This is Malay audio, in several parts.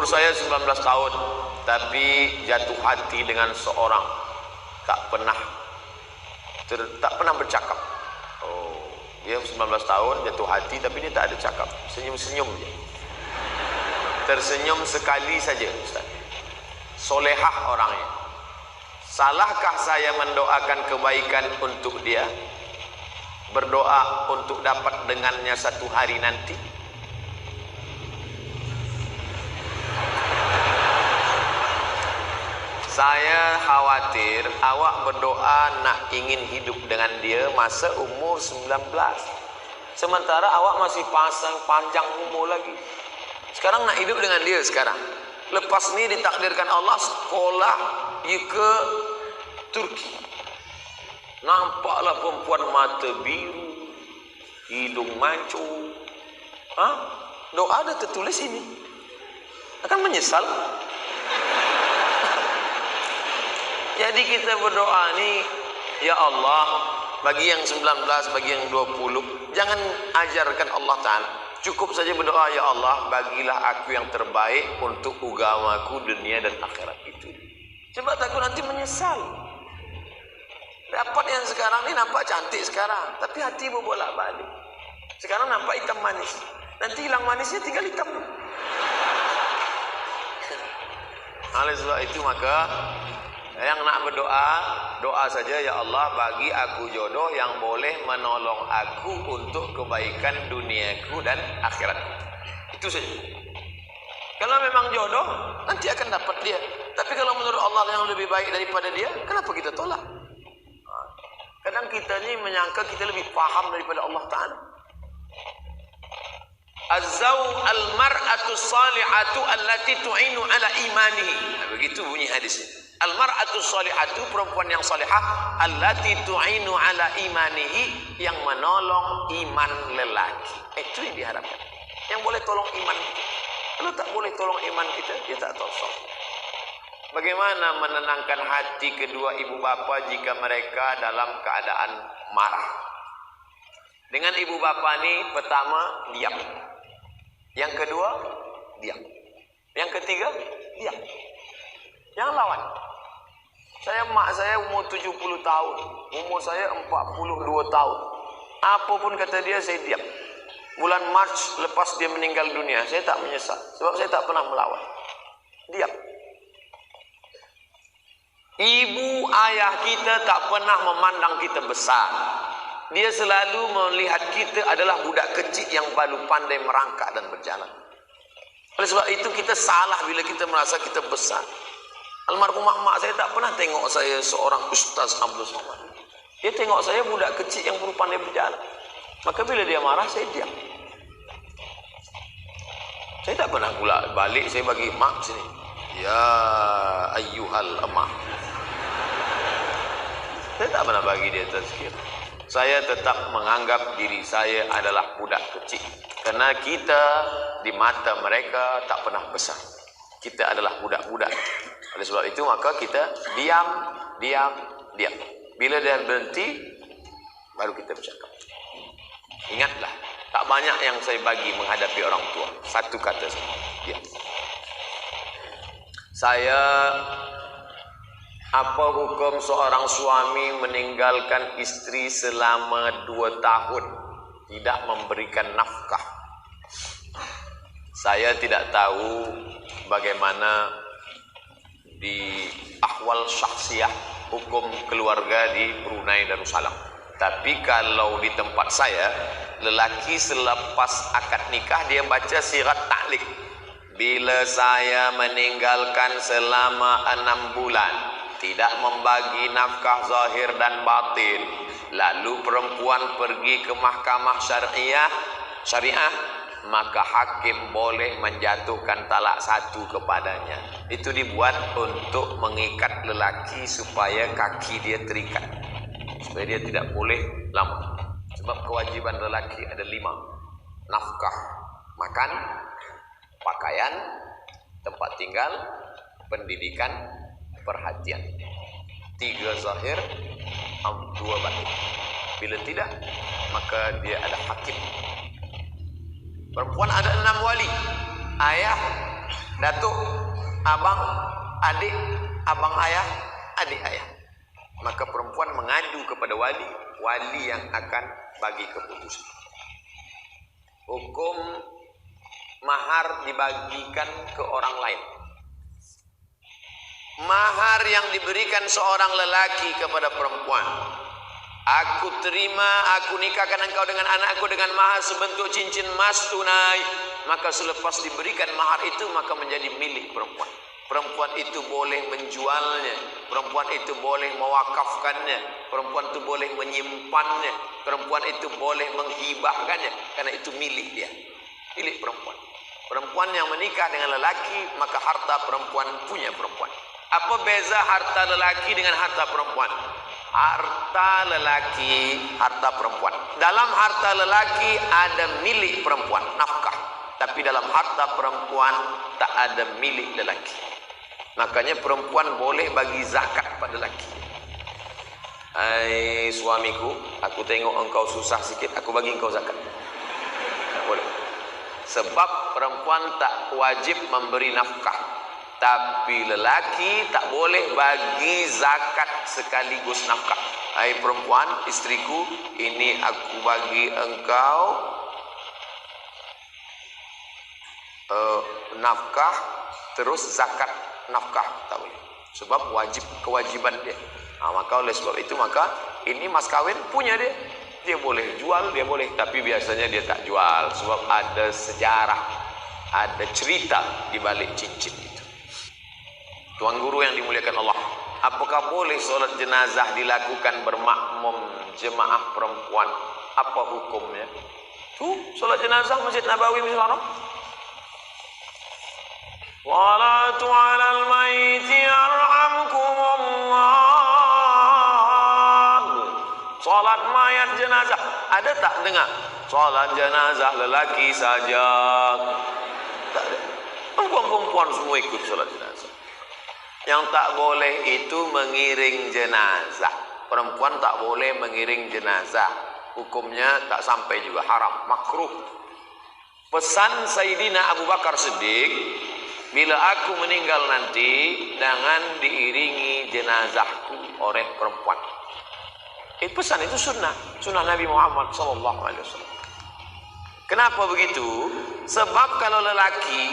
Umur saya 19 tahun, tapi jatuh hati dengan seorang, tak pernah bercakap. Oh, dia 19 tahun jatuh hati, tapi dia tak ada cakap, senyum-senyum je. Tersenyum sekali saja, Ustaz. Solehah orangnya. Salahkah saya mendoakan kebaikan untuk dia? Berdoa untuk dapat dengannya satu hari nanti? Saya khawatir awak berdoa nak ingin hidup dengan dia masa umur 19. Sementara awak masih panjang umur lagi. Sekarang nak hidup dengan dia sekarang. Lepas ni ditakdirkan Allah sekolah ke Turki. Nampaklah perempuan mata biru, hidung mancung. Doa ada tertulis ini. Akan menyesal. Jadi kita berdoa ni, ya Allah, bagi yang 19, bagi yang 20, jangan ajarkan Allah Ta'ala. Cukup saja berdoa, ya Allah, bagilah aku yang terbaik untuk agamaku dunia dan akhirat itu. Sebab takut nanti menyesal. Dapat yang sekarang ni nampak cantik sekarang, tapi hati berbolak-balik. Sekarang nampak hitam manis, nanti hilang manisnya tinggal hitam. Oleh sebab itu maka yang nak berdoa, doa saja, ya Allah, bagi aku jodoh yang boleh menolong aku untuk kebaikan duniaku dan akhiratku. Itu saja. Kalau memang jodoh, nanti akan dapat dia. Tapi kalau menurut Allah yang lebih baik daripada dia, kenapa kita tolak? Kadang kita ni menyangka kita lebih faham daripada Allah Ta'ala. Al-mar'atu salihatu allati tu'inu ala imanihi. Begitu bunyi hadisnya. Al-mar'atu salihatu, perempuan yang salihah, allati tu'inu ala imanihi, yang menolong iman lelaki. Itu yang diharapkan. Yang boleh tolong iman kita. Kalau tak boleh tolong iman kita, dia tak tolong. Bagaimana menenangkan hati kedua ibu bapa jika mereka dalam keadaan marah? Dengan ibu bapa ni, pertama, diam. Yang kedua, diam. Yang ketiga, diam. Jangan lawan. Mak saya umur 70 tahun. Umur saya 42 tahun. Apapun kata dia, saya diam. Bulan Mac lepas dia meninggal dunia, saya tak menyesal. Sebab saya tak pernah melawan. Diam. Ibu ayah kita tak pernah memandang kita besar. Dia selalu melihat kita adalah budak kecil yang baru pandai merangkak dan berjalan. Oleh sebab itu kita salah bila kita merasa kita besar. Almarhumah mak saya tak pernah tengok saya seorang Ustaz Abdul Somad. Dia tengok saya budak kecil yang baru pandai berjalan. Maka bila dia marah, saya diam. Saya tak pernah pula balik, saya bagi mak sini. Ya ayyuhal amah. Saya tak pernah bagi dia tazkir. Saya tetap menganggap diri saya adalah budak kecil. Karena kita di mata mereka tak pernah besar. Kita adalah budak-budak. Oleh sebab itu maka kita diam. Bila dia berhenti, baru kita bercakap. Ingatlah, tak banyak yang saya bagi menghadapi orang tua. Satu kata saja, diam. Apa hukum seorang suami meninggalkan istri selama 2 tahun tidak memberikan nafkah? Saya tidak tahu bagaimana di ahwal syakhsiyah hukum keluarga di Brunei Darussalam. Tapi kalau di tempat saya, lelaki selepas akad nikah dia baca sirat ta'liq. Bila saya meninggalkan selama 6 bulan, tidak membagi nafkah zahir dan batin, lalu perempuan pergi ke mahkamah syariah, maka hakim boleh menjatuhkan talak 1 kepadanya. Itu dibuat untuk mengikat lelaki supaya kaki dia terikat, supaya dia tidak boleh lama. Sebab kewajiban lelaki ada 5: nafkah, makan, pakaian, tempat tinggal, pendidikan, perhatian. 3 zahir, 2 batin. Bila tidak, maka dia ada hakim. Perempuan ada 6 wali: ayah, datuk, abang, adik, abang ayah, adik ayah. Maka perempuan mengadu kepada wali, wali yang akan bagi keputusan. Hukum mahar dibagikan ke orang lain. Mahar yang diberikan seorang lelaki kepada perempuan. Aku terima, aku nikahkan engkau dengan anakku dengan mahar sebentuk cincin emas tunai. Maka selepas diberikan mahar itu, maka menjadi milik perempuan. Perempuan itu boleh menjualnya, perempuan itu boleh mewakafkannya, perempuan itu boleh menyimpannya, perempuan itu boleh menghibahkannya, karena itu milik dia, milik perempuan. Perempuan yang menikah dengan lelaki, maka harta perempuan punya perempuan. Apa beza harta lelaki dengan harta perempuan? Harta lelaki, harta perempuan. Dalam harta lelaki ada milik perempuan, nafkah. Tapi dalam harta perempuan tak ada milik lelaki. Makanya perempuan boleh bagi zakat pada lelaki. Hai suamiku, aku tengok engkau susah sikit, aku bagi engkau zakat. Tak boleh. Sebab perempuan tak wajib memberi nafkah. Tapi lelaki tak boleh bagi zakat sekaligus nafkah. Hai perempuan, istriku, ini aku bagi engkau nafkah terus zakat nafkah, tak boleh. Sebab wajib, kewajiban dia. Maka oleh sebab itu, maka ini mas kawin punya dia. Dia boleh jual, dia boleh, tapi biasanya dia tak jual sebab ada sejarah, ada cerita di balik cincin itu. Tuan guru yang dimuliakan Allah, apakah boleh solat jenazah dilakukan bermakmum jemaah perempuan? Apa hukumnya? Tuh, solat jenazah Masjid Nabawi misalnya. Salatu 'alal mayyit yarhamkumullah. Salat mayat jenazah. Ada tak dengar? Salat jenazah lelaki saja. Tak ada. Perempuan-perempuan semua ikut salat jenazah. Yang tak boleh itu mengiring jenazah. Perempuan tak boleh mengiring jenazah. Hukumnya tak sampai juga, haram, makruh. Pesan Sayyidina Abu Bakar Siddiq, bila aku meninggal nanti, jangan diiringi jenazahku oleh perempuan. Pesan itu sunnah Nabi Muhammad SAW. Kenapa begitu? Sebab kalau lelaki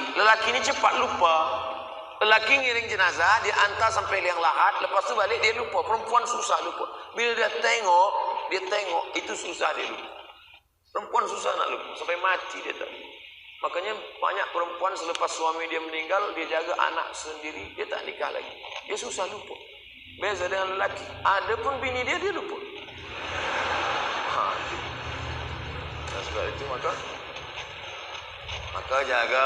ini cepat lupa. Lelaki ngiring jenazah, dia hantar sampai liang lahat, lepas tu balik dia lupa. Perempuan susah lupa. Bila dia tengok, itu susah dia lupa. Perempuan susah nak lupa, sampai mati dia tak lupa. Makanya banyak perempuan selepas suami dia meninggal, dia jaga anak sendiri, dia tak nikah lagi. Dia susah lupa. Beza dengan lelaki. Ada pun bini dia lupa. Dan sebab itu maka jaga.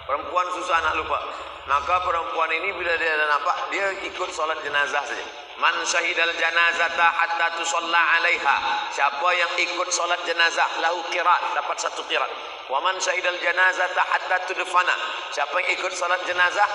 Perempuan susah nak lupa. Maka perempuan ini bila dia ada nampak, dia ikut solat jenazah saja. Man syahidal janazata hatta tusalla alaiha. Siapa yang ikut solat jenazah lahu qirat, dapat 1 qirat. Wa man syahidal janazata hatta tudfana. Siapa yang ikut solat jenazah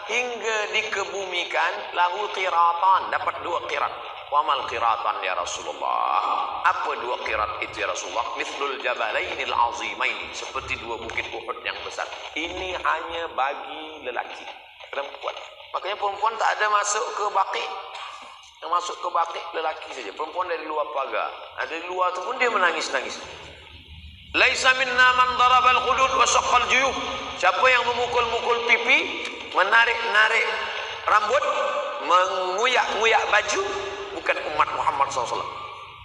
hingga dikebumikan lahu qiratan, dapat 2 qirat. Wa mal qiratan ya Rasulullah. Apa 2 qirat itu ya Rasulullah? Mithlul jabalainil azimain, seperti 2 bukit Uhud yang besar. Ini hanya bagi lelaki, perempuan. Makanya perempuan tak ada masuk ke baqi. Yang masuk ke baqi lelaki saja. Perempuan dari luar pagar. Ada di luar tu pun dia menangis-nangis. Laisa minna man darabal khudud wa shaqqal juyub. Siapa yang memukul-mukul pipi, menarik-narik rambut, menguyak-nguyak baju, bukan umat Muhammad SAW.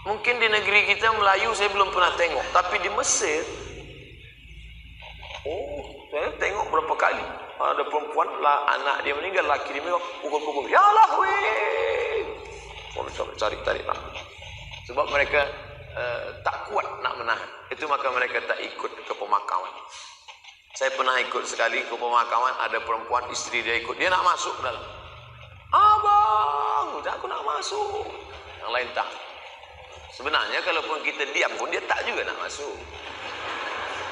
Mungkin di negeri kita Melayu saya belum pernah tengok, tapi di Mesir, saya tengok berapa kali ada perempuan lah, anak dia meninggal, laki dia meninggal, pukul-pukul, ya Allah weh, cari-cari rambut. Sebab mereka tak kuat nak menahan. Itu maka mereka tak ikut ke pemakaman. Saya pernah ikut sekali ke pemakaman, ada perempuan, isteri dia ikut, dia nak masuk ke dalam. Abang, aku nak masuk. Yang lain tak. Sebenarnya kalaupun kita diam pun dia tak juga nak masuk.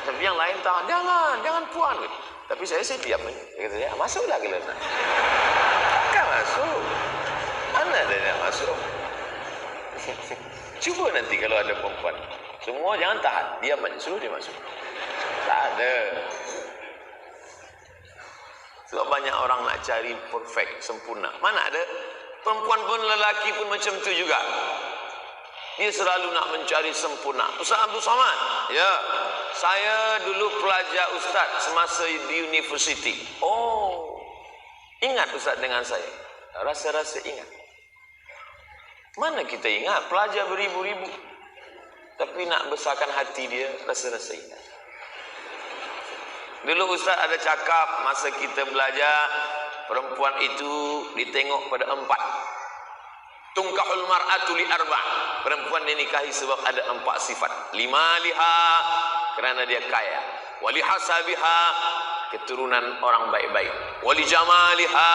Tapi yang lain tak, jangan puan. Tapi saya diam aja. Dia kata, ya masuklah ke dalam. Takkan masuk. Mana dia nak masuk? Cuba nanti kalau ada perempuan, semua jangan tahan, diam aja, suruh dia masuk. Tak ada. Sebab banyak orang nak cari perfect, sempurna. Mana ada? Perempuan pun, lelaki pun macam tu juga. Dia selalu nak mencari sempurna. Ustaz Abdul Somad, ya, saya dulu pelajar Ustaz semasa di universiti. Oh, ingat Ustaz dengan saya? Rasa-rasa ingat. Mana kita ingat? Pelajar beribu-ribu. Tapi nak besarkan hati dia, rasa-rasa ingat. Dulu Ustaz ada cakap masa kita belajar, perempuan itu ditengok pada 4. Tungkahul mar'atu li 4. Perempuan dinikahi sebab ada 4 sifat. 5 liha, kerana dia kaya. Wali hasabiha, keturunan orang baik-baik. Wali jamaliha,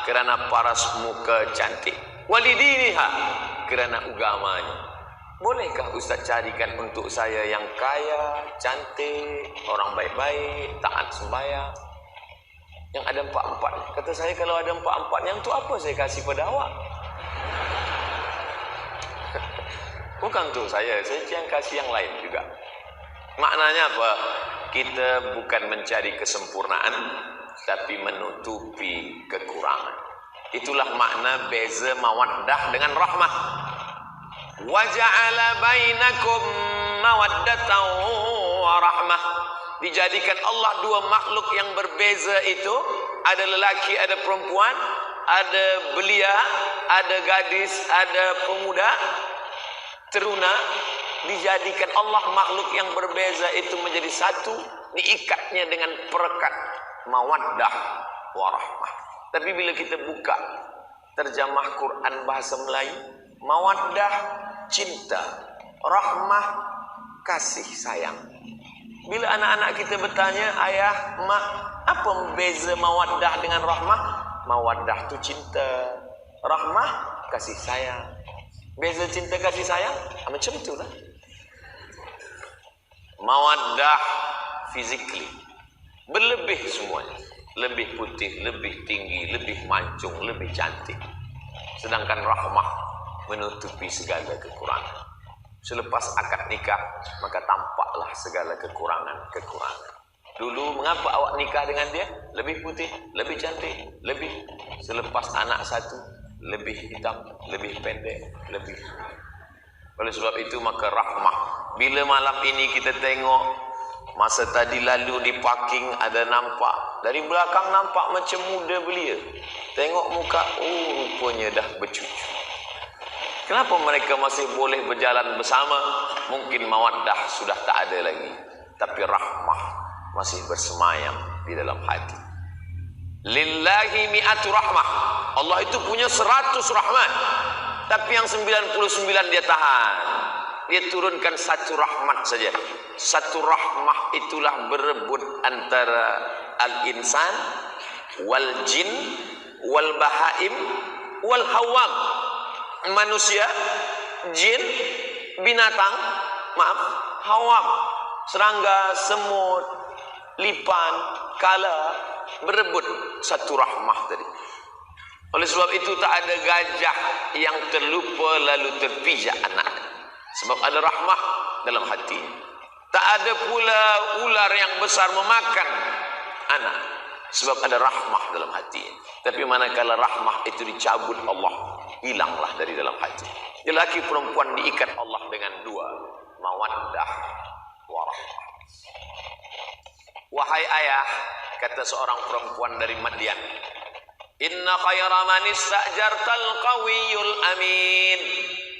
kerana paras muka cantik. Wali diniha, kerana agamanya. Bolehkah Ustaz carikan untuk saya yang kaya, cantik, orang baik-baik, taat sembahyang, yang ada 4-4? Kata saya, kalau ada 4-4 yang tu apa saya kasih pada awak? Bukan untuk saya yang kasih yang lain juga. Maknanya apa? Kita bukan mencari kesempurnaan, tapi menutupi kekurangan. Itulah makna beza mawaddah dengan rahmah. Wa ja'ala bainakum mawaddatan wa rahmah. Dijadikan Allah dua makhluk yang berbeza itu, ada lelaki, ada perempuan, ada belia, ada gadis, ada pemuda, teruna. Dijadikan Allah makhluk yang berbeza itu menjadi satu, diikatnya dengan perekat mawaddah warahmah. Tapi bila kita buka terjemah Quran bahasa Melayu, mawaddah cinta, rahmah kasih sayang. Bila anak-anak kita bertanya, ayah, mak, apa beza mawaddah dengan rahmah? Mawaddah tu cinta, rahmah kasih sayang. Beza cinta kasih sayang macam itulah. Mawaddah physically berlebih semuanya, lebih putih, lebih tinggi, lebih mancung, lebih cantik. Sedangkan rahmah menutupi segala kekurangan. Selepas akad nikah, maka tampaklah segala kekurangan-kekurangan. Dulu mengapa awak nikah dengan dia? Lebih putih, lebih cantik, lebih. Selepas anak satu, lebih hitam, lebih pendek, lebih. Oleh sebab itu maka rahmah. Bila malam ini kita tengok, masa tadi lalu di parking ada nampak, dari belakang nampak macam muda belia. Tengok muka, oh rupanya dah bercucu. Kenapa mereka masih boleh berjalan bersama? Mungkin mawaddah sudah tak ada lagi, tapi rahmah masih bersemayam di dalam hati. Lillahi mi'atu rahmah. Allah itu punya 100 rahmat, tapi yang 99 dia tahan. Dia turunkan satu rahmat saja. Satu rahmah itulah berebut antara al-insan wal jin wal bahaim wal hawam. Manusia, jin, binatang, maaf, hawam, serangga, semut, lipan, kala, berebut satu rahmah tadi. Oleh sebab itu tak ada gajah yang terlupa lalu terpijak anak, sebab ada rahmah dalam hati. Tak ada pula ular yang besar memakan anak, sebab ada rahmah dalam hati. Tapi manakala rahmah itu dicabut Allah, hilanglah dari dalam hati. Lelaki perempuan diikat Allah dengan dua, mawaddah warahmah. Wahai ayah, kata seorang perempuan dari Madian, inna khaira man istajartal qawiyul amin.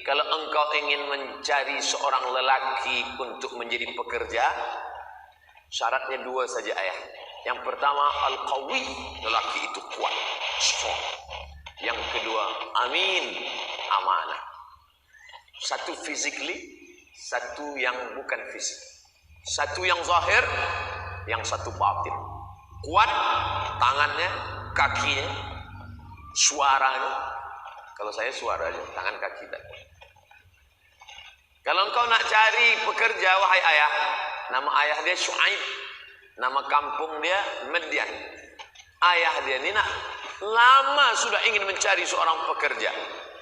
Kalau engkau ingin mencari seorang lelaki untuk menjadi pekerja, syaratnya dua saja ayah. Yang pertama al-qawi, lelaki itu kuat, strong. Yang kedua amin, amanah. Satu physically, satu yang bukan fisik. Satu yang zahir, yang satu batin. Kuat tangannya, kakinya, suaranya. Kalau saya suara aja, tangan kaki tak. Kalau engkau nak cari pekerja, wahai ayah, nama ayah dia Syuaib, nama kampung dia Madian. Ayah dia ni nak lama sudah ingin mencari seorang pekerja.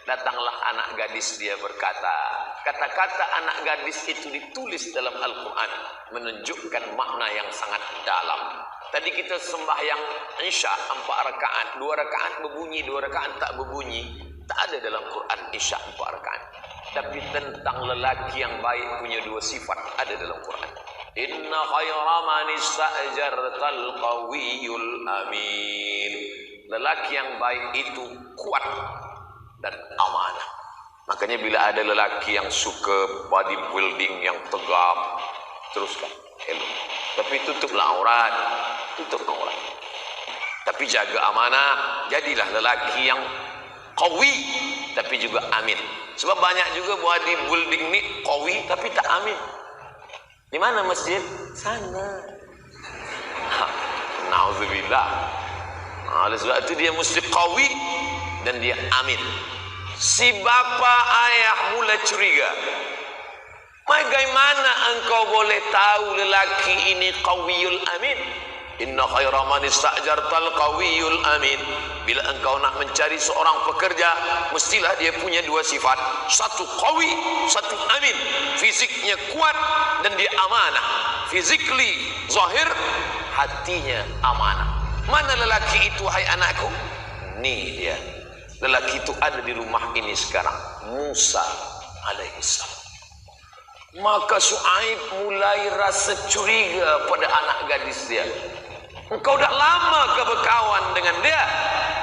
Datanglah anak gadis dia berkata, kata-kata anak gadis itu ditulis dalam Al-Quran menunjukkan makna yang sangat dalam. Tadi kita sembahyang Isya 4 rakaat, 2 rakaat berbunyi, 2 rakaat tak berbunyi. Tak ada dalam Quran Isya 4 rakaat. Tapi tentang lelaki yang baik punya 2 sifat ada dalam Quran. Inna khaira man ista'jartal qawiyul amin. Lelaki yang baik itu kuat dan amanah. Makanya bila ada lelaki yang suka bodybuilding yang tegap, teruskan elok. Tapi tutuplah aurat, tutup aurat. Tapi jaga amanah, jadilah lelaki yang qawi tapi juga amin. Sebab banyak juga bodybuilding ni qawi tapi tak amin. Di mana masjid? Sana. Nauzubillah. Oleh sebab itu dia mesti qawi dan dia amin. Si bapa ayah mula curiga. Bagaimana engkau boleh tahu lelaki ini qawiyul amin? Inna khaira man ista'jartal qawiyul amin. Bila engkau nak mencari seorang pekerja, mestilah dia punya 2 sifat. Satu qawi, satu amin. Fisiknya kuat dan dia amanah. Physically zahir, hatinya amanah. Mana lelaki itu hai anakku? Ni dia. Lelaki itu ada di rumah ini sekarang. Musa alaihissalam. Maka Shu'aib mulai rasa curiga pada anak gadis dia. Engkau dah lama ke berkawan dengan dia?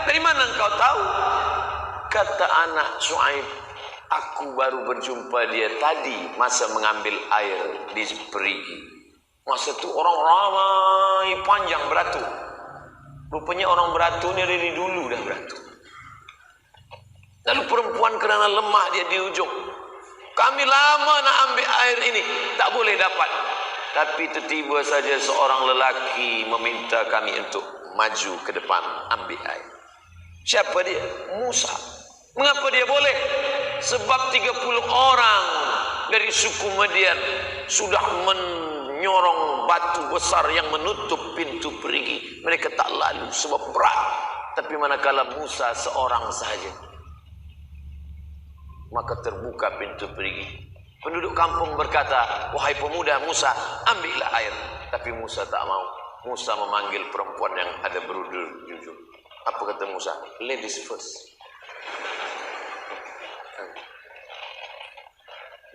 Dari mana engkau tahu? Kata anak Shu'aib, aku baru berjumpa dia tadi masa mengambil air di perigi. Masa tu orang ramai panjang beratur. Rupanya orang beratur ni dari dulu dah beratur. Lalu perempuan kerana lemah dia di ujung. Kami lama nak ambil air ini, tak boleh dapat. Tapi tiba-tiba saja seorang lelaki meminta kami untuk maju ke depan ambil air. Siapa dia? Musa. Mengapa dia boleh? Sebab 30 orang dari suku Madian sudah menyorong batu besar yang menutup pintu perigi. Mereka tak lalu sebab berat. Tapi manakala Musa seorang sahaja, maka terbuka pintu perigi. Penduduk kampung berkata, wahai pemuda Musa, ambillah air. Tapi Musa tak mau. Musa memanggil perempuan yang ada berudul jujur. Apa kata Musa? Ladies first.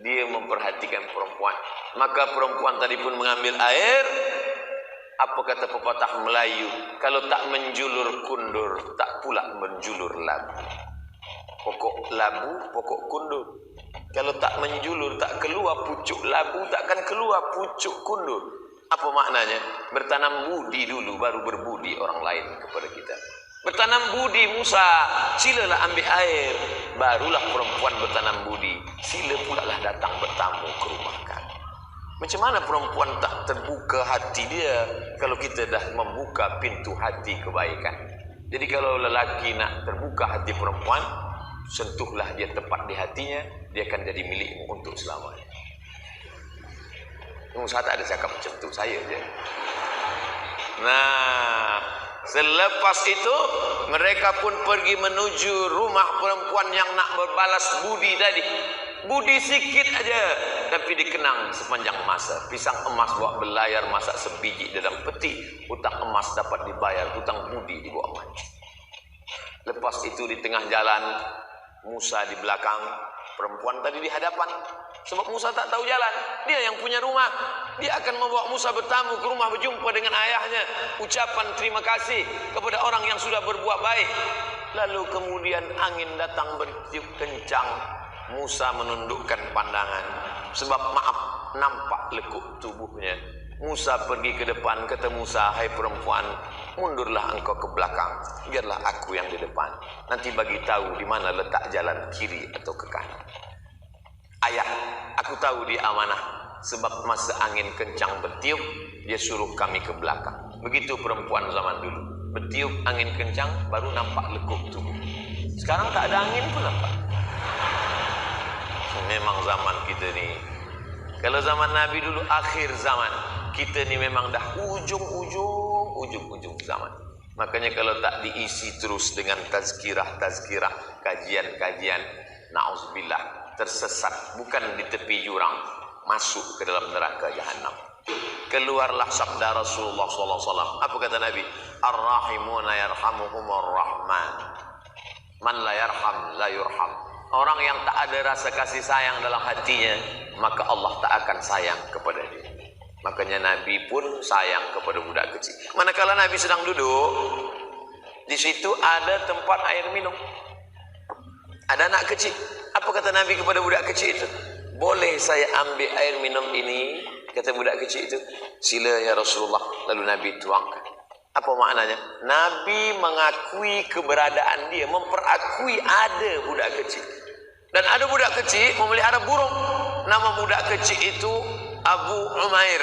Dia memperhatikan perempuan. Maka perempuan tadi pun mengambil air. Apa kata pepatah Melayu? Kalau tak menjulur kundur, tak pula menjulur labu. Pokok labu, pokok kundur. Kalau tak menjulur, tak keluar pucuk labu, takkan keluar pucuk kundur. Apa maknanya? Bertanam budi dulu, baru berbudi orang lain kepada kita. Bertanam budi Musa, silalah ambil air. Barulah perempuan bertanam budi, sila pula lah datang bertamu ke rumah kami. Macam mana perempuan tak terbuka hati dia kalau kita dah membuka pintu hati kebaikan? Jadi kalau lelaki nak terbuka hati perempuan, sentuhlah dia tepat di hatinya, dia akan jadi milikmu untuk selamanya. Saya tak ada cakap macam tu, saya je. Nah, selepas itu mereka pun pergi menuju rumah perempuan yang nak berbalas budi tadi. Budi sikit aja, tapi dikenang sepanjang masa. Pisang emas bawa belayar, masak sebiji dalam peti. Hutang emas dapat dibayar, hutang budi dibawa mati. Lepas itu di tengah jalan, Musa di belakang, perempuan tadi di hadapan. Sebab Musa tak tahu jalan, dia yang punya rumah. Dia akan membawa Musa bertamu ke rumah, berjumpa dengan ayahnya, ucapan terima kasih kepada orang yang sudah berbuat baik. Lalu kemudian angin datang bertiup kencang. Musa menundukkan pandangan, sebab maaf, nampak lekuk tubuhnya. Musa pergi ke depan. Kata Musa, hai perempuan, mundurlah engkau ke belakang, biarlah aku yang di depan. Nanti bagi tahu di mana letak jalan kiri atau ke kanan. Ayah, aku tahu dia amanah, sebab masa angin kencang bertiup, dia suruh kami ke belakang. Begitu perempuan zaman dulu. Bertiup angin kencang, baru nampak lekuk tubuh. Sekarang tak ada angin pun nampak. Memang zaman kita ni, kalau zaman Nabi dulu akhir zaman, kita ni memang dah ujung zaman. Makanya kalau tak diisi terus dengan tazkirah, kajian-kajian, na'udzubillah, tersesat, bukan di tepi jurang, masuk ke dalam neraka jahanam. Keluarlah sabda Rasulullah SAW. Apa kata Nabi? Ar-rahimuna yarhamuhumur rahman. Man la yarham la yurham. Orang yang tak ada rasa kasih sayang dalam hatinya, maka Allah tak akan sayang kepada dia. Makanya Nabi pun sayang kepada budak kecil. Manakala Nabi sedang duduk, di situ ada tempat air minum. Ada anak kecil. Apa kata Nabi kepada budak kecil itu? Boleh saya ambil air minum ini? Kata budak kecil itu. Sila ya Rasulullah. Lalu Nabi tuangkan. Apa maknanya? Nabi mengakui keberadaan dia, memperakui ada budak kecil. Dan ada budak kecil memelihara burung. Nama budak kecil itu Abu Umair.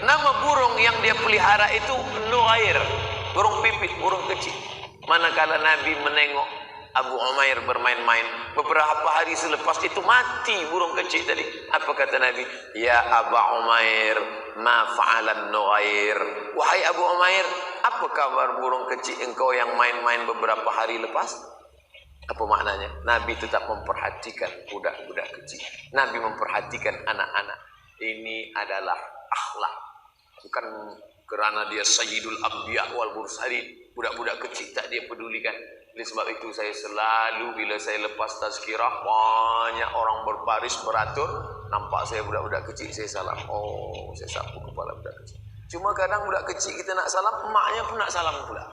Nama burung yang dia pelihara itu Nugair. Burung pipit, burung kecil. Manakala Nabi menengok Abu Umair bermain-main, beberapa hari selepas itu mati burung kecil tadi. Apa kata Nabi? Ya Abu Umair, ma fa'alan Nugair. Wahai Abu Umair, apa kabar burung kecil engkau yang main-main beberapa hari lepas? Apa maknanya? Nabi tetap memperhatikan budak-budak kecil. Nabi memperhatikan anak-anak. Ini adalah akhlak. Bukan kerana dia Sayyidul Anbiya wal Mursalin. Budak-budak kecil tak dia pedulikan. Oleh sebab itu saya selalu bila saya lepas tazkirah, banyak orang berbaris beratur. Nampak saya budak-budak kecil, saya salam. Oh, saya sapu kepala budak kecil. Cuma kadang budak kecil kita nak salam, emaknya pun nak salam pula.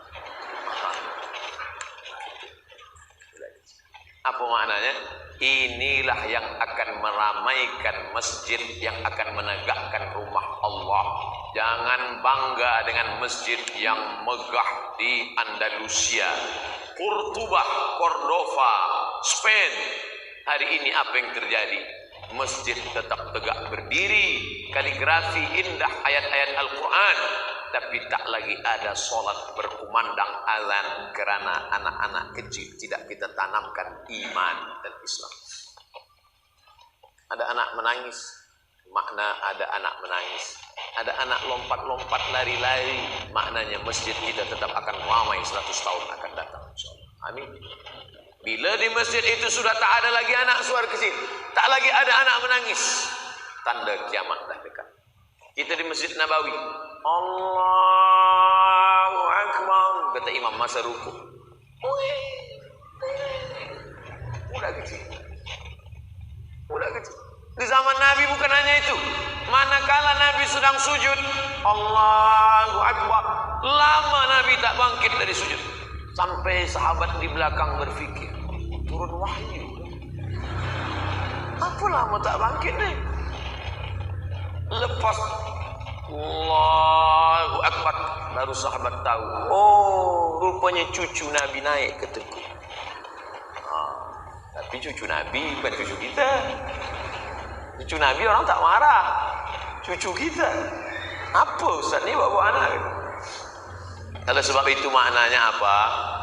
Apa maknanya? Inilah yang akan meramaikan masjid, yang akan menegakkan rumah Allah. Jangan bangga dengan masjid yang megah di Andalusia, Kurtubah, Cordova, Spain. Hari ini apa yang terjadi? Masjid tetap tegak berdiri, kaligrafi indah ayat-ayat Al-Quran, tapi tak lagi ada solat berkumandang azan kerana anak-anak kecil tidak kita tanamkan iman dan Islam. Ada anak menangis, makna ada anak menangis. Ada anak lompat-lompat lari-lari, maknanya masjid kita tetap akan ramai 100 tahun akan datang, insyaallah. Amin. Bila di masjid itu sudah tak ada lagi anak suara kecil, tak lagi ada anak menangis, tanda kiamat dah dekat. Kita di Masjid Nabawi, Allahu Akbar, kata imam masa ruku. Budak kecil. Budak kecil. Di zaman Nabi bukan hanya itu. Manakala Nabi sedang sujud, Allahu Akbar, lama Nabi tak bangkit dari sujud. Sampai sahabat di belakang berfikir, turun wahyu. Apa lama tak bangkit ni? Lepas Allahu Akbar, baru sahabat tahu, oh rupanya cucu Nabi naik ke teku. Tapi cucu Nabi bukan cucu kita. Cucu Nabi orang tak marah. Cucu kita. Apa Ustaz ni bawa anak? Kalau sebab itu maknanya apa?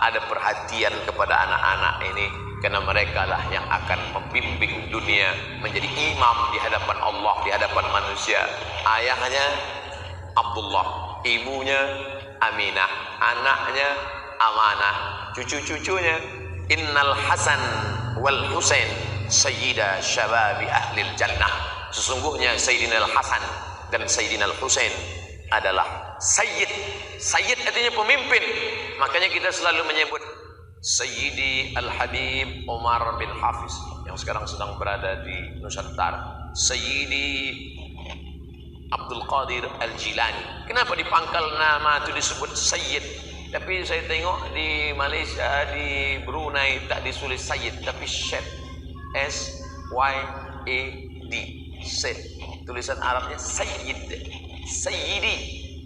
Ada perhatian kepada anak-anak ini, karena mereka lah yang akan membimbing dunia menjadi imam di hadapan Allah, di hadapan manusia. Ayahnya Abdullah, ibunya Aminah, anaknya Amanah, cucu-cucunya Innal Hasan wal Husain sayyida syababi ahlil jannah. Sesungguhnya Sayyidina Al-Hasan dan Sayyidina Al-Husain adalah Sayyid. Sayyid artinya pemimpin. Makanya kita selalu menyebut Sayyidi Al-Habib Umar bin Hafiz yang sekarang sedang berada di Nusantara. Sayyidi Abdul Qadir Al-Jilani. Kenapa di pangkal nama itu disebut Sayyid? Tapi saya tengok di Malaysia, di Brunei tak ditulis Sayyid, tapi Syed. S-Y-A-D. Syed. Tulisan Arabnya Sayyid. Sayyidi,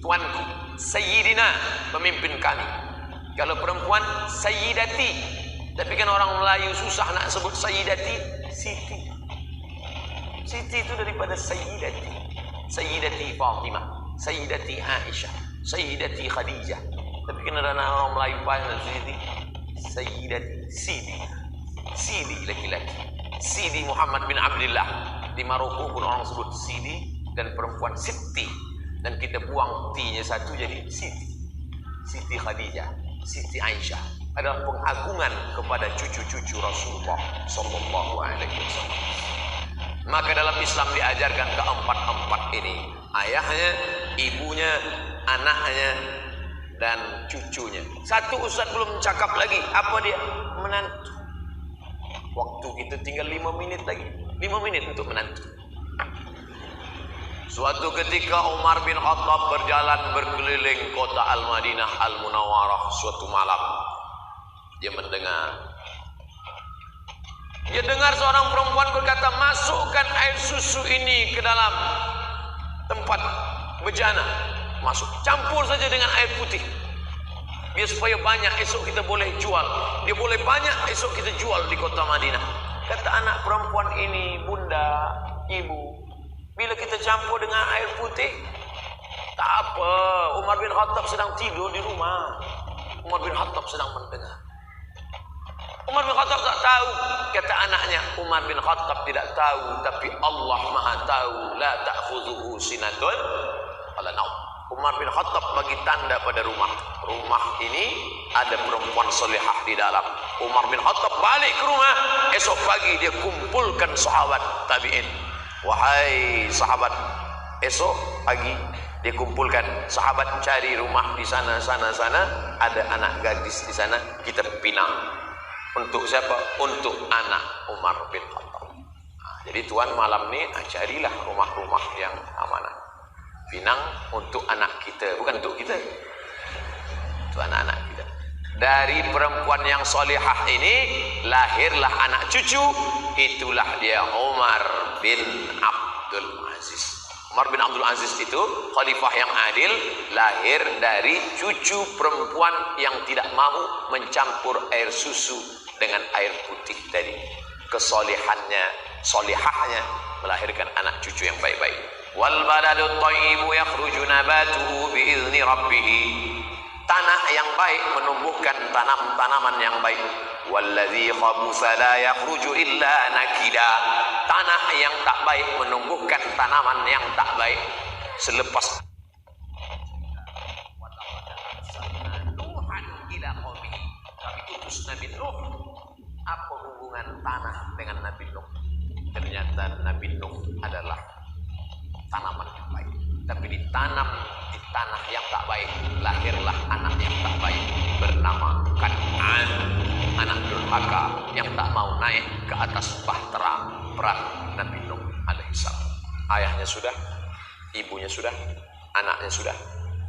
tuanku. Sayyidina, pemimpin kami. Kalau perempuan, Sayyidati. Tapi kan orang Melayu susah nak sebut Sayyidati. Siti. Siti itu daripada Sayyidati. Sayyidati Fatimah, Sayyidati Aisyah, Sayyidati Khadijah. Tapi kan ada orang Melayu panggil Siti. Sayyidati, Sidi. Sidi laki-laki. Sidi Muhammad bin Abdullah. Di Maroko pun orang sebut Sidi, dan perempuan Siti. Dan kita buang T-nya satu jadi Siti. Siti Khadijah, Siti Aisyah adalah pengagungan kepada cucu-cucu Rasulullah sallallahu alaihi wasallam. Maka dalam Islam diajarkan keempat-empat ini, ayahnya, ibunya, anaknya, dan cucunya. Satu ustaz belum cakap lagi, apa dia? Menantu. Waktu kita tinggal 5 menit lagi, 5 menit untuk menantu. Suatu ketika Umar bin Khattab berjalan berkeliling kota Al-Madinah Al-Munawwarah suatu malam. Dia dengar seorang perempuan berkata, masukkan air susu ini ke dalam tempat bejana. Masuk, campur saja dengan air putih. Biar supaya banyak, esok kita boleh jual. Dia boleh banyak, esok kita jual di kota Madinah. Kata anak perempuan ini, bunda, ibu, bila kita campur dengan air putih, tak apa. Umar bin Khattab sedang tidur di rumah. Umar bin Khattab sedang mendengar. Umar bin Khattab tak tahu. Kata anaknya, Umar bin Khattab tidak tahu, tapi Allah Maha tahu. La ta'khudhuhu sinatun wala naum. Umar bin Khattab bagi tanda pada rumah. Rumah ini ada perempuan solehah di dalam. Umar bin Khattab balik ke rumah. Esok pagi dia kumpulkan sahabat tabi'in. Wahai sahabat, esok pagi dia kumpulkan sahabat, cari rumah di sana. Ada anak gadis di sana, kita pinang. Untuk siapa? Untuk anak Umar bin Khattab. Jadi tuan malam ni carilah rumah-rumah yang amanah. Pinang untuk anak kita, bukan untuk kita. Untuk anak-anak kita. Dari perempuan yang solihah ini lahirlah anak cucu. Itulah dia Umar bin Abdul Aziz. Umar bin Abdul Aziz itu khalifah yang adil, lahir dari cucu perempuan yang tidak mau mencampur air susu dengan air putih tadi. Kesolihannya, solihahnya melahirkan anak cucu yang baik-baik. Wal baladut thayyibu yakhruju nabatuhu biizni rabbih. Tanah yang baik menumbuhkan tanaman yang baik. Wallazi khabutha la yakhruju illa nakida. Tanah yang tak baik menumbuhkan tanaman yang tak baik. Selepas Nuhan ila qaumihi, kami utus Nabi Nuh. Apa hubungan tanah dengan Nabi Nuh? Ternyata Nabi Nuh adalah tanaman yang baik, tapi ditanam di tanah yang tak baik, lahirlah anak yang tak baik bernama Kan'an, anak durhaka yang tak mau naik ke atas bahtera perahu Nabi Nuh alaihissalam. Ayahnya sudah, ibunya sudah, anaknya sudah,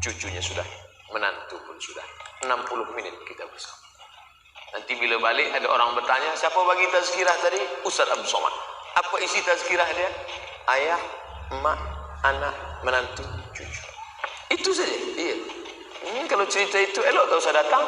cucunya sudah, menantu pun sudah. 60 menit kita bersama. Nanti bila balik ada orang bertanya, siapa bagi tazkirah tadi? Ustaz Abdul Somad. Apa isi tazkirah dia? Ayah, emak, anak, menantu, cucu. Itu saja. Iya. Kalau cerita itu elok tak usah datang.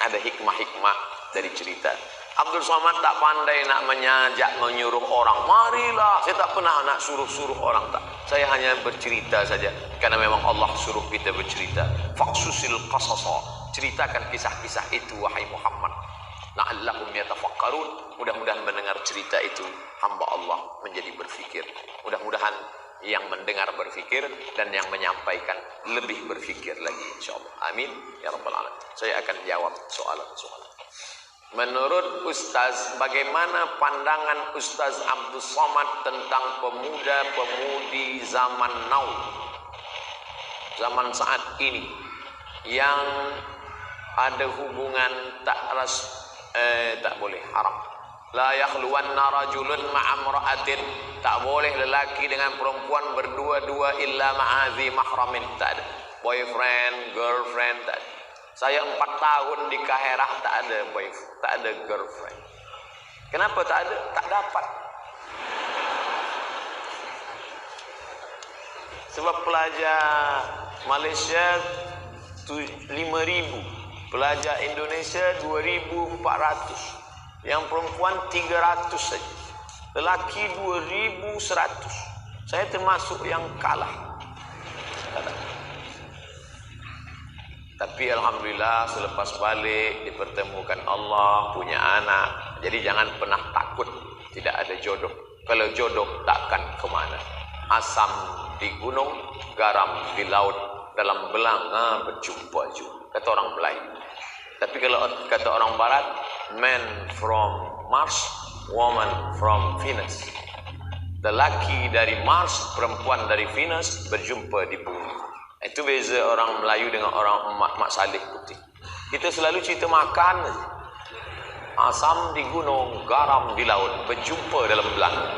Ada hikmah-hikmah dari cerita. Abdul Somad tak pandai nak menyajak, menyuruh orang. Marilah. Saya tak pernah nak suruh-suruh orang, tak. Saya hanya bercerita saja. Karena memang Allah suruh kita bercerita. Faqsusil qasasa. Ceritakan kisah-kisah itu, wahai Muhammad. La'allahum yatafakkarun. Mudah-mudahan mendengar cerita itu hamba Allah menjadi berfikir. Mudah-mudahan yang mendengar berfikir dan yang menyampaikan lebih berfikir lagi, insyaallah. Amin ya rabbal alamin. Saya akan jawab soalan-soalan. Menurut Ustaz, bagaimana pandangan Ustaz Abdul Somad tentang pemuda-pemudi zaman now, zaman saat ini, yang ada hubungan tak boleh, haram. La yakhluwanna rajulun ma'amra'atin, tak boleh lelaki dengan perempuan berdua-dua illa ma'azi mahramin, tak ada. Boyfriend, girlfriend, tak ada. Saya 4 tahun di Kaherah tak ada boyfriend, tak ada girlfriend. Kenapa tak ada? Tak dapat. Sebab pelajar Malaysia 5.000, pelajar Indonesia 2.400. Yang perempuan 300 saja. Lelaki 2.100. Saya termasuk yang kalah. Tapi alhamdulillah selepas balik dipertemukan Allah, punya anak. Jadi jangan pernah takut tidak ada jodoh. Kalau jodoh takkan kemana. Asam di gunung, garam di laut, dalam belanga berjumpa juga. kata orang Melayu. Tapi kalau kata orang Barat, man from Mars, woman from Venus. Lelaki dari Mars, perempuan dari Venus berjumpa di bumi. Itu beza orang Melayu dengan orang mak saleh putih. Kita selalu cerita makan, asam di gunung, garam di laut, berjumpa dalam belanga.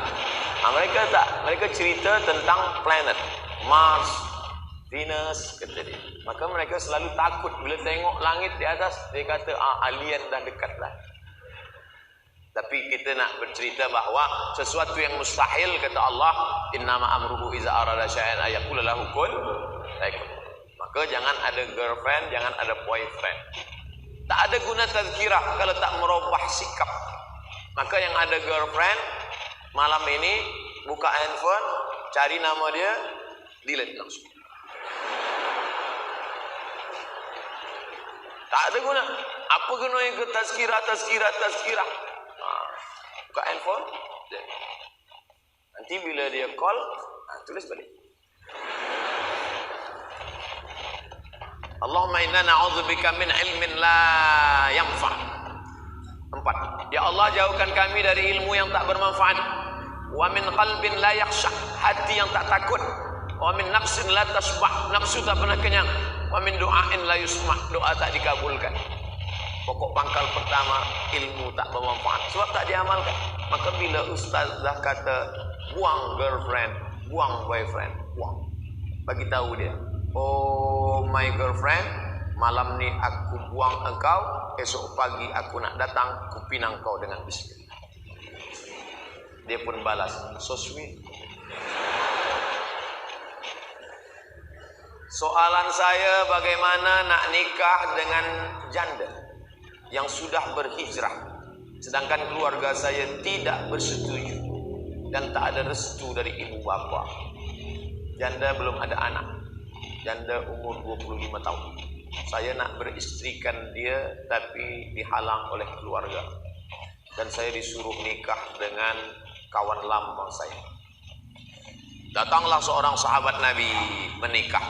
Mereka tak, mereka cerita tentang planet Mars, Venus, kata dia. Maka mereka selalu takut bila tengok langit di atas, dia kata alien dah dekat lah. Tapi kita nak bercerita bahawa sesuatu yang mustahil, kata Allah, innama amruhu iza arada syai'an ayaqula lahu kun fayakun. Maka jangan ada girlfriend, jangan ada boyfriend. Tak ada guna tazkirah kalau tak merubah sikap. Maka yang ada girlfriend, malam ini buka handphone, cari nama dia, delete langsung. Tak ada guna. Apa guna yang ke tazkirah? Buka handphone, nanti bila dia call, tulis balik. Allahumma inna na'udzubika min ilmin la yanfa'. 4. Ya Allah, jauhkan kami dari ilmu yang tak bermanfaat. Wa min qalbin la yakhsha', hati yang tak takut. Wa min nafsin la tasbah, nafsu tak pernah kenyang. Wa min du'ain la yusma', doa tak dikabulkan. Pokok pangkal pertama, ilmu tak bermanfaat sebab tak diamalkan. Maka bila ustaz dah kata buang girlfriend, buang boyfriend, buang, bagi tahu dia, oh my girlfriend, malam ni aku buang engkau, esok pagi aku nak datang, ku pinang kau dengan bismillah. Dia pun balas, so sweet. Soalan saya, bagaimana nak nikah dengan janda yang sudah berhijrah, sedangkan keluarga saya tidak bersetuju dan tak ada restu dari ibu bapa. Janda belum ada anak, janda umur 25 tahun. Saya nak beristrikan dia tapi dihalang oleh keluarga, dan saya disuruh nikah dengan kawan lama saya. Datanglah seorang sahabat Nabi menikah.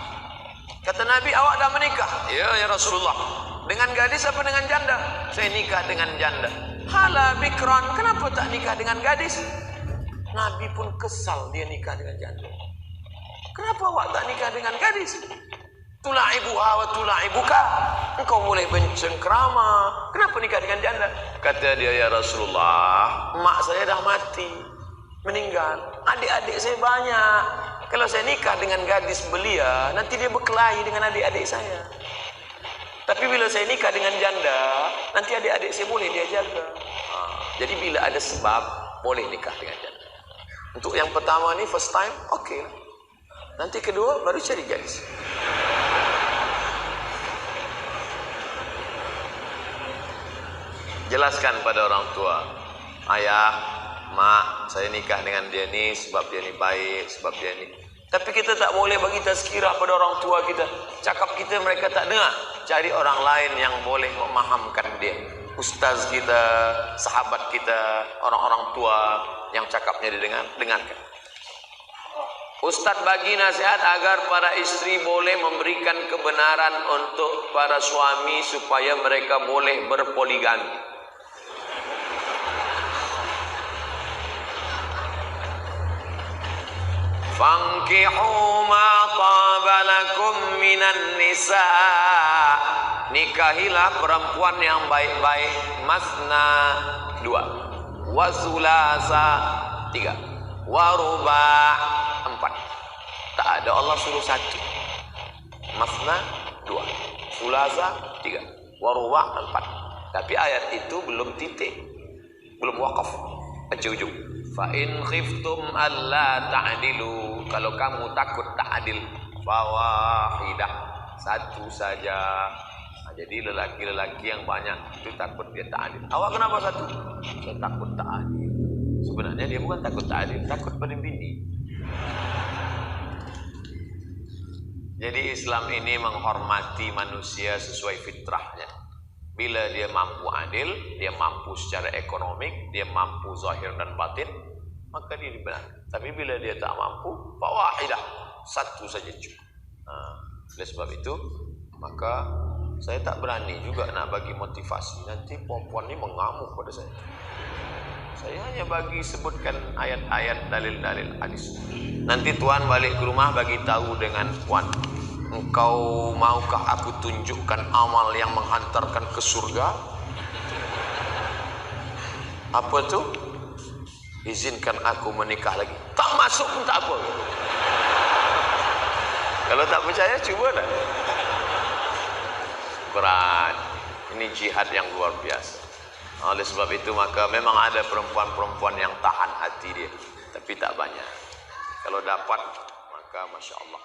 Kata Nabi, awak dah menikah? Ya Rasulullah. Dengan gadis apa dengan janda? Saya nikah dengan janda. Hala bikran, kenapa tak nikah dengan gadis? Nabi pun kesal dia nikah dengan janda. Kenapa awak tak nikah dengan gadis? Tula'ibuha wa tula'ibuka. Engkau boleh bencengkrama. Kenapa nikah dengan janda? Kata dia, ya Rasulullah, mak saya dah mati, meninggal. Adik-adik saya banyak. Kalau saya nikah dengan gadis belia, nanti dia berkelahi dengan adik-adik saya. Tapi bila saya nikah dengan janda, nanti adik-adik saya boleh dia jaga. Jadi bila ada sebab, boleh nikah dengan janda. Untuk yang pertama ni, first time, okey. Nanti kedua, baru cari gadis. Jelaskan pada orang tua, ayah, mak, saya nikah dengan dia ni sebab dia ni baik, sebab dia ni. Tapi kita tak boleh bagi tazkirah pada orang tua kita. Cakap kita mereka tak dengar. Cari orang lain yang boleh memahamkan dia. Ustaz kita, sahabat kita, orang-orang tua yang cakapnya dengarkan. Ustaz bagi nasihat agar para istri boleh memberikan kebenaran untuk para suami supaya mereka boleh berpoligami. Fankihu ma taba lakum minan nisa. Nikahilah perempuan yang baik-baik. Masna 2, wa sulasa 3, wa ruba' 4. Tak ada Allah suruh 1. Masna 2, sulasa 3, wa ruba' 4. Tapi ayat itu belum titik, belum wakaf, ujung-ujung. Fa in khiftum alla ta'dilu, kalau kamu takut tak adil, fawahidah, 1 saja. Jadi lelaki-lelaki yang banyak itu takut dia tak adil. Awak kenapa 1? Saya takut tak adil. Sebenarnya dia bukan takut tak adil, takut pada bini. Jadi Islam ini menghormati manusia sesuai fitrahnya. Bila dia mampu adil, dia mampu secara ekonomik, dia mampu zahir dan batin, maka dia dibenarkan. Tapi bila dia tak mampu, fawahidah, 1 saja cukup. Oleh sebab itu, maka Saya tak berani juga nak bagi motivasi. Nanti perempuan ni mengamuk pada saya. Saya hanya bagi sebutkan ayat-ayat, dalil-dalil hadis. Nanti tuan balik ke rumah bagi tahu dengan puan. Engkau maukah aku tunjukkan amal yang menghantarkan ke surga? Apa tu? Izinkan aku menikah lagi. Tak masuk pun tak apa. Kalau tak percaya, cubalah. Berat. Ini jihad yang luar biasa. Oleh sebab itu maka memang ada perempuan-perempuan yang tahan hati dia, tapi tak banyak. Kalau dapat maka masya Allah.